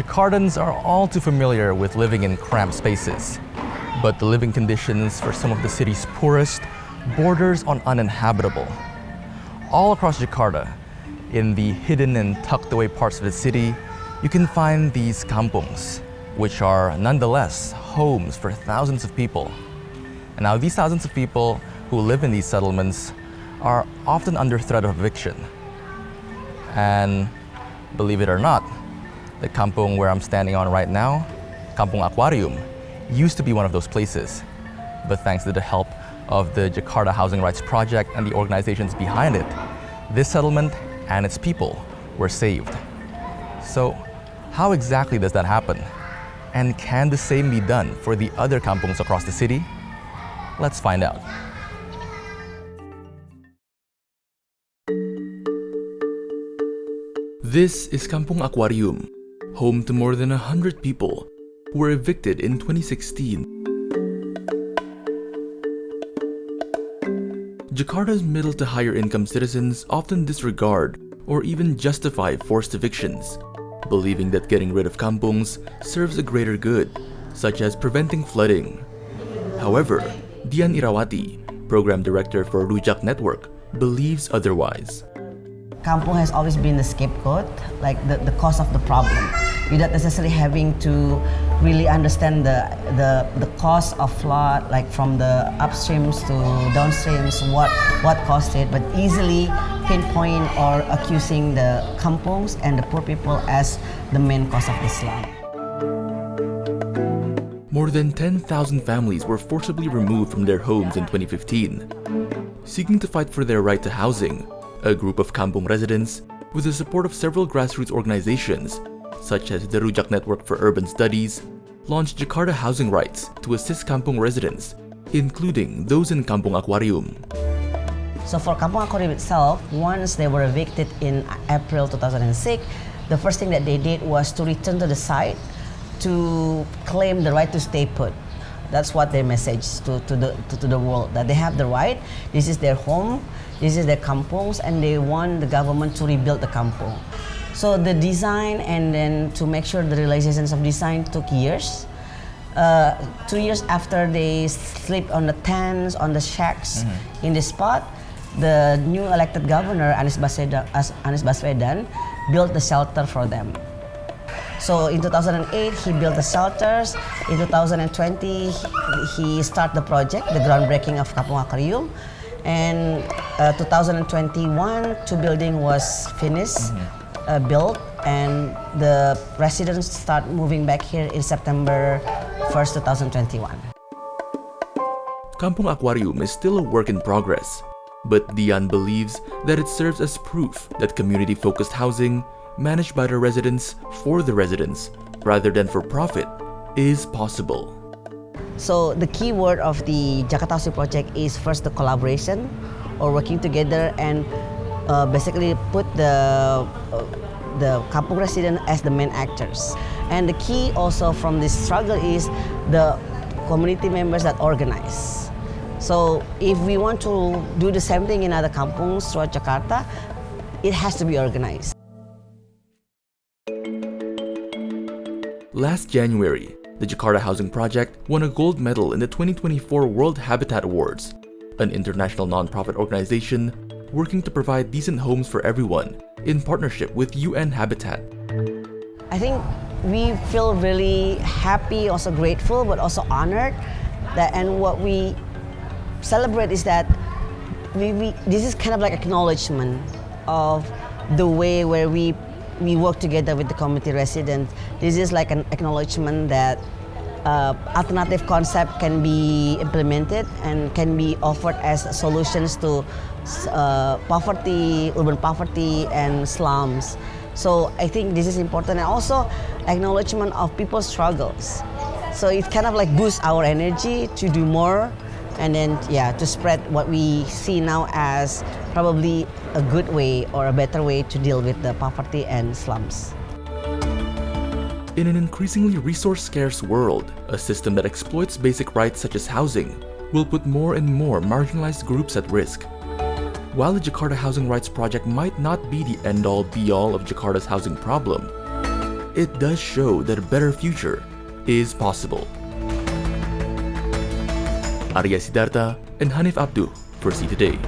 Jakartans are all too familiar with living in cramped spaces, but the living conditions for some of the city's poorest borders on uninhabitable. All across Jakarta, in the hidden and tucked away parts of the city, you can find these kampungs, which are nonetheless homes for thousands of people. And now these thousands of people who live in these settlements are often under threat of eviction. And believe it or not, the kampung where I'm standing on right now, Kampung Aquarium, used to be one of those places. But thanks to the help of the Jakarta Housing Rights Project and the organizations behind it, this settlement and its people were saved. So, how exactly does that happen? And can the same be done for the other kampungs across the city? Let's find out. This is Kampung Aquarium, home to more than 100 people who were evicted in 2016. Jakarta's middle to higher income citizens often disregard or even justify forced evictions, believing that getting rid of kampungs serves a greater good, such as preventing flooding. However, Dian Irawati, program director for Rujak Network, believes otherwise. Kampung has always been the scapegoat, like the cause of the problem. Without necessarily having to really understand the cause of flood, like from the upstreams to downstreams, what caused it, but easily pinpoint or accusing the kampungs and the poor people as the main cause of the slum. More than 10,000 families were forcibly removed from their homes in 2015. Seeking to fight for their right to housing, a group of kampung residents, with the support of several grassroots organizations, such as the Rujak Network for Urban Studies, launched Jakarta Housing Rights to assist kampung residents, including those in Kampung Aquarium. So for Kampung Aquarium itself, once they were evicted in April 2006, the first thing that they did was to return to the site to claim the right to stay put. That's what their message to the world, that they have the right, this is their home, this is their kampungs, and they want the government to rebuild the kampung. So the design and then to make sure the realizations of design took years. 2 years after they slept on the tents, on the shacks in the spot, the new elected governor, Anies Baswedan, built the shelter for them. So in 2008, he built the shelters. In 2020, he started the project, the groundbreaking of Kampung Aquarium. And 2021, two building was finished, built, and the residents start moving back here in September 1st, 2021. Kampung Aquarium is still a work in progress, but Dian believes that it serves as proof that community-focused housing, managed by the residents for the residents, rather than for profit, is possible. So the key word of the Jakarta Housing Project is first the collaboration, or working together and basically put the kampung resident as the main actors. And the key also from this struggle is the community members that organize. So if we want to do the same thing in other kampungs throughout Jakarta, it has to be organized. Last January, the Jakarta Housing Project won a gold medal in the 2024 World Habitat Awards, an international non-profit organization working to provide decent homes for everyone in partnership with UN Habitat. I think we feel really happy, also grateful, but also honored. And what we celebrate is that this is kind of like acknowledgement of the way where we work together with the community residents. This is like an acknowledgement that alternative concept can be implemented and can be offered as solutions to poverty, urban poverty, and slums. So I think this is important, and also acknowledgement of people's struggles. So it kind of like boosts our energy to do more, and then to spread what we see now as probably a good way or a better way to deal with the poverty and slums. In an increasingly resource-scarce world, a system that exploits basic rights such as housing will put more and more marginalized groups at risk. While the Jakarta Housing Rights Project might not be the end-all be-all of Jakarta's housing problem, it does show that a better future is possible. Arya Siddhartha and Hanif Abdu for See Today.